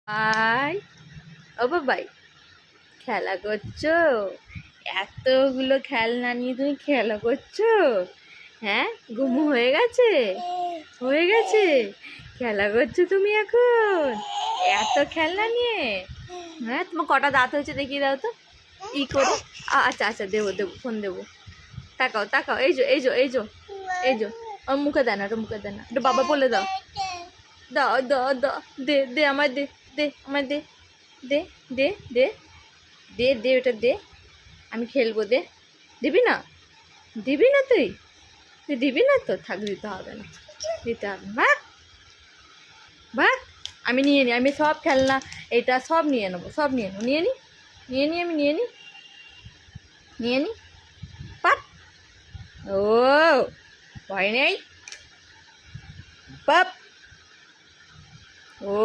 By ও বাবাই, খেলা করছো? এতগুলো খেলনা নিয়ে তুমি খেলা করছো? হ্যাঁ, ঘুমু হয়ে গেছে? হয়ে গেছে? খেলা করছো তুমি এখন এত খেলনা নিয়ে? হ্যাঁ, তোমার কটা দাঁত হয়েছে দেখিয়ে দাও তো ই করে। আচ্ছা আচ্ছা, দেবো দেবো, ফোন দেবো। তাকাও তাকাও, এই যো এই যো এই যো এই যো। ওর মুখে দেয় না, ওটা মুখে দেয় না, একটু বাবা বলে দাও। দাও দাও দাও, দে দে আমায় দে, দে আমায় দে, দে দে দে দে দে, ওটা দে, আমি খেলবো, দে। দিবি না? দিবি না তুই? তুই দিবি না তো? থাক, দিতে হবে না, দিতে হবে না। ভাগ ভাগ, আমি নিয়ে নিই, আমি সব খেলনা এটা সব নিয়ে নেবো, সব নিয়ে নেবো, নিয়ে নিই, নিয়ে নিই, আমি নিয়ে নিই, নিয়ে নিই। পাপ, ও ভয় নেই, পাপ, ও